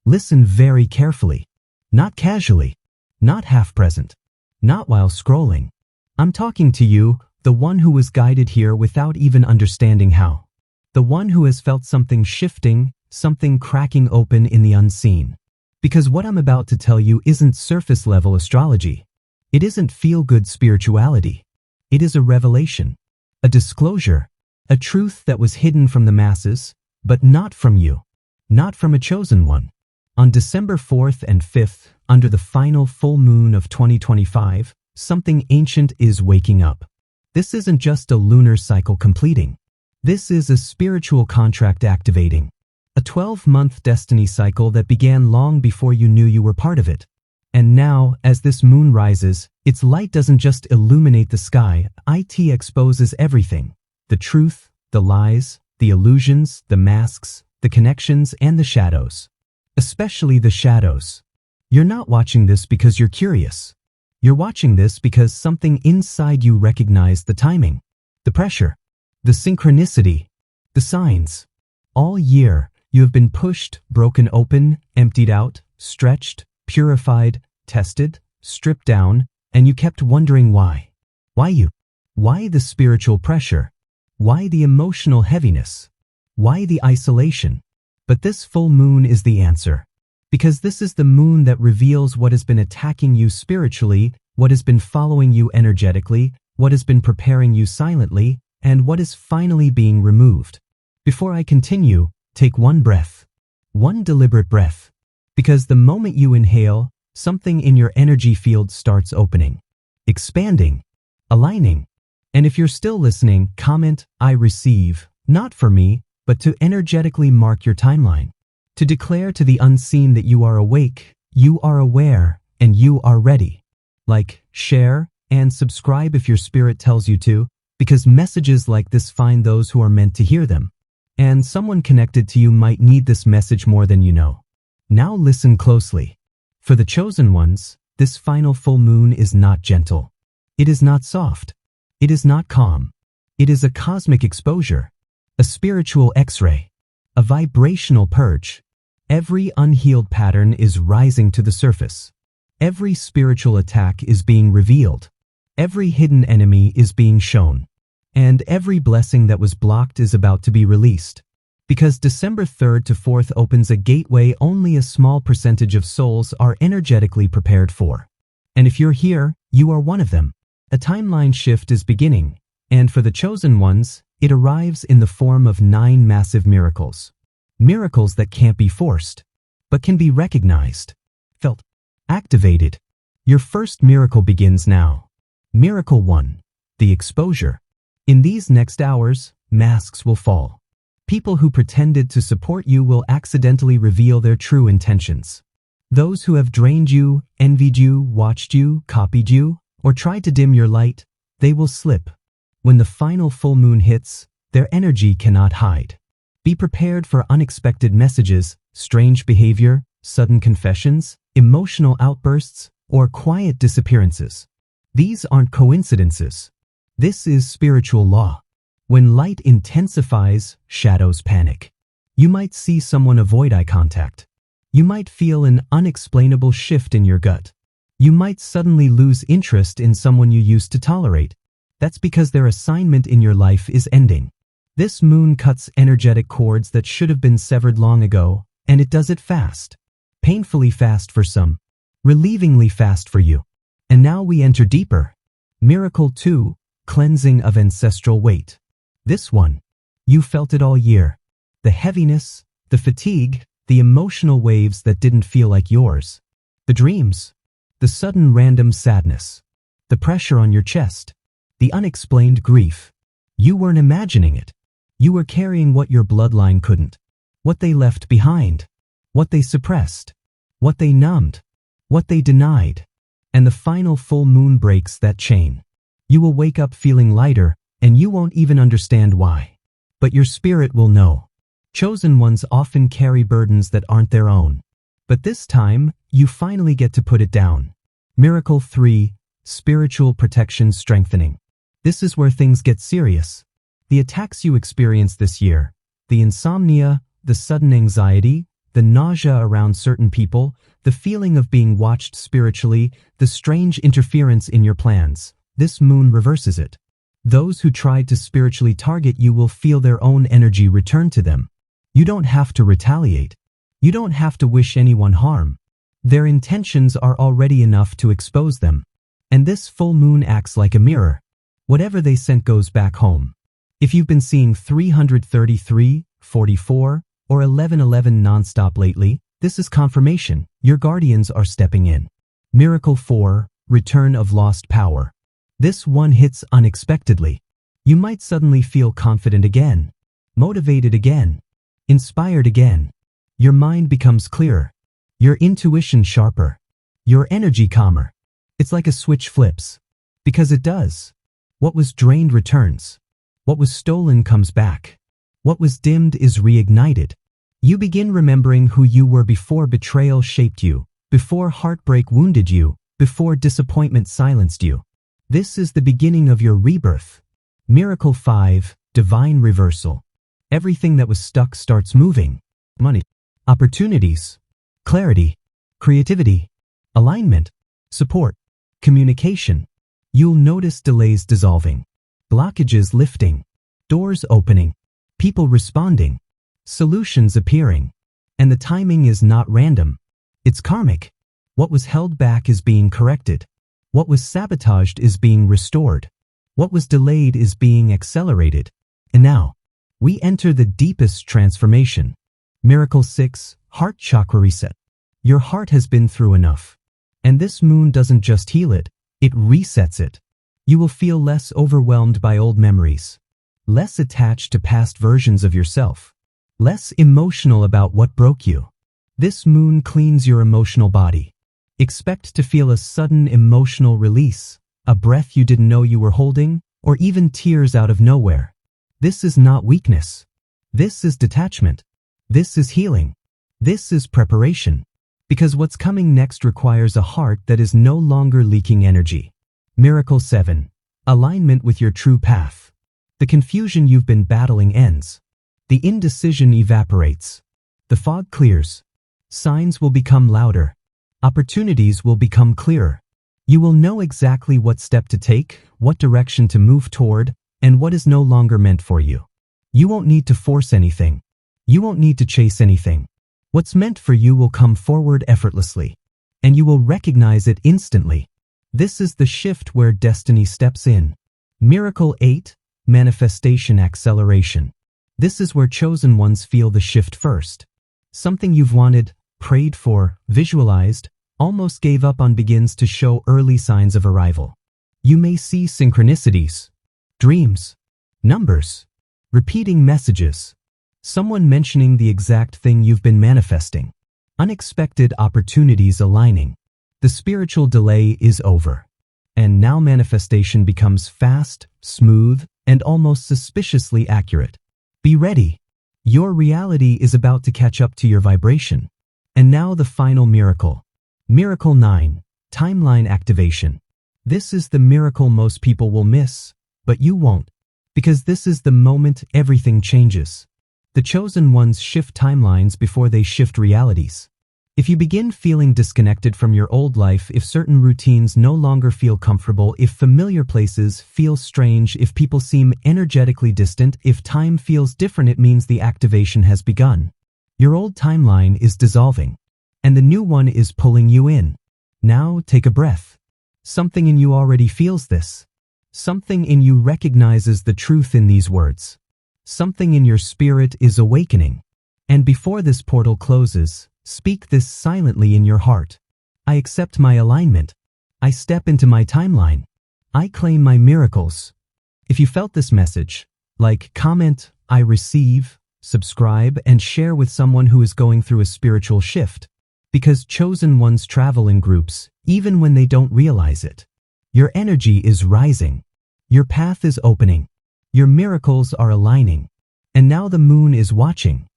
Listen very carefully. Not casually. Not half-present. Not while scrolling. I'm talking to you, the one who was guided here without even understanding how. The one who has felt something shifting, something cracking open in the unseen. Because what I'm about to tell you isn't surface-level astrology. It isn't feel-good spirituality. It is a revelation, a disclosure, a truth that was hidden from the masses, but not from you, not from a chosen one. On December 4th and 5th, under the final full moon of 2025, something ancient is waking up. This isn't just a lunar cycle completing. This is a spiritual contract activating. A 12-month destiny cycle that began long before you knew you were part of it. And now, as this moon rises, its light doesn't just illuminate the sky, it exposes everything. The truth, the lies, the illusions, the masks, the connections, and the shadows. Especially the shadows. You're not watching this because you're curious. You're watching this because something inside you recognized the timing, the pressure, the synchronicity, the signs. All year, you have been pushed, broken open, emptied out, stretched, purified, tested, stripped down, and you kept wondering why. Why you? Why the spiritual pressure? Why the emotional heaviness? Why the isolation? But this full moon is the answer. Because this is the moon that reveals what has been attacking you spiritually, what has been following you energetically, what has been preparing you silently, and what is finally being removed. Before I continue, take one breath. One deliberate breath. Because the moment you inhale, something in your energy field starts opening, expanding, aligning. And if you're still listening, comment, I receive, not for me, but to energetically mark your timeline. To declare to the unseen that you are awake, you are aware, and you are ready. Like, share, and subscribe if your spirit tells you to, because messages like this find those who are meant to hear them. And someone connected to you might need this message more than you know. Now listen closely. For the chosen ones, this final full moon is not gentle. It is not soft. It is not calm. It is a cosmic exposure, a spiritual X-ray, a vibrational purge. Every unhealed pattern is rising to the surface. Every spiritual attack is being revealed. Every hidden enemy is being shown. And every blessing that was blocked is about to be released. Because December 3rd to 4th opens a gateway only a small percentage of souls are energetically prepared for. And if you're here, you are one of them. A timeline shift is beginning. And for the chosen ones, it arrives in the form of 9 massive miracles. Miracles that can't be forced, but can be recognized, felt, activated. Your first miracle begins now. Miracle 1. The exposure. In these next hours, masks will fall. People who pretended to support you will accidentally reveal their true intentions. Those who have drained you, envied you, watched you, copied you, or tried to dim your light, they will slip. When the final full moon hits, their energy cannot hide. Be prepared for unexpected messages, strange behavior, sudden confessions, emotional outbursts, or quiet disappearances. These aren't coincidences. This is spiritual law. When light intensifies, shadows panic. You might see someone avoid eye contact. You might feel an unexplainable shift in your gut. You might suddenly lose interest in someone you used to tolerate. That's because their assignment in your life is ending. This moon cuts energetic cords that should have been severed long ago, and it does it fast. Painfully fast for some. Relievingly fast for you. And now we enter deeper. Miracle 2, cleansing of ancestral weight. This one, you felt it all year. The heaviness, the fatigue, the emotional waves that didn't feel like yours. The dreams, the sudden random sadness, the pressure on your chest, the unexplained grief. You weren't imagining it. You were carrying what your bloodline couldn't, what they left behind, what they suppressed, what they numbed, what they denied. And the final full moon breaks that chain. You will wake up feeling lighter, and you won't even understand why. But your spirit will know. Chosen ones often carry burdens that aren't their own. But this time, you finally get to put it down. Miracle 3, spiritual protection strengthening. This is where things get serious. The attacks you experienced this year, the insomnia, the sudden anxiety, the nausea around certain people, the feeling of being watched spiritually, the strange interference in your plans. This moon reverses it. Those who tried to spiritually target you will feel their own energy return to them. You don't have to retaliate. You don't have to wish anyone harm. Their intentions are already enough to expose them. And this full moon acts like a mirror. Whatever they sent goes back home. If you've been seeing 333, 44, or 1111 nonstop lately, this is confirmation. Your guardians are stepping in. Miracle 4, Return of Lost Power. This one hits unexpectedly. You might suddenly feel confident again, motivated again, inspired again. Your mind becomes clearer, your intuition sharper, your energy calmer. It's like a switch flips. Because it does. What was drained returns. What was stolen comes back. What was dimmed is reignited. You begin remembering who you were before betrayal shaped you, before heartbreak wounded you, before disappointment silenced you. This is the beginning of your rebirth. Miracle 5, Divine Reversal. Everything that was stuck starts moving. Money, opportunities, clarity, creativity, alignment, support, communication. You'll notice delays dissolving, blockages lifting, doors opening, people responding, solutions appearing. And the timing is not random. It's karmic. What was held back is being corrected. What was sabotaged is being restored. What was delayed is being accelerated. And now, we enter the deepest transformation. Miracle 6, Heart Chakra Reset. Your heart has been through enough. And this moon doesn't just heal it, it resets it. You will feel less overwhelmed by old memories, less attached to past versions of yourself, less emotional about what broke you. This moon cleans your emotional body. Expect to feel a sudden emotional release, a breath you didn't know you were holding, or even tears out of nowhere. This is not weakness. This is detachment. This is healing. This is preparation. Because what's coming next requires a heart that is no longer leaking energy. Miracle 7. Alignment with your true path. The confusion you've been battling ends. The indecision evaporates. The fog clears. Signs will become louder. Opportunities will become clearer. You will know exactly what step to take, what direction to move toward, and what is no longer meant for you. You won't need to force anything. You won't need to chase anything. What's meant for you will come forward effortlessly, and you will recognize it instantly. This is the shift where destiny steps in. Miracle 8, Manifestation Acceleration. This is where chosen ones feel the shift first. Something you've wanted, prayed for, visualized, almost gave up on begins to show early signs of arrival. You may see synchronicities, dreams, numbers, repeating messages, someone mentioning the exact thing you've been manifesting, unexpected opportunities aligning. The spiritual delay is over, and now manifestation becomes fast, smooth, and almost suspiciously accurate. Be ready. Your reality is about to catch up to your vibration. And now the final miracle. Miracle 9, Timeline Activation. This is the miracle most people will miss, but you won't, because this is the moment everything changes. The chosen ones shift timelines before they shift realities. If you begin feeling disconnected from your old life, if certain routines no longer feel comfortable, if familiar places feel strange, if people seem energetically distant, if time feels different, it means the activation has begun. Your old timeline is dissolving, and the new one is pulling you in. Now take a breath. Something in you already feels this. Something in you recognizes the truth in these words. Something in your spirit is awakening. And before this portal closes, speak this silently in your heart. I accept my alignment. I step into my timeline. I claim my miracles. If you felt this message, like, comment, I receive, subscribe, and share with someone who is going through a spiritual shift. Because chosen ones travel in groups, even when they don't realize it. Your energy is rising. Your path is opening. Your miracles are aligning. And now the moon is watching.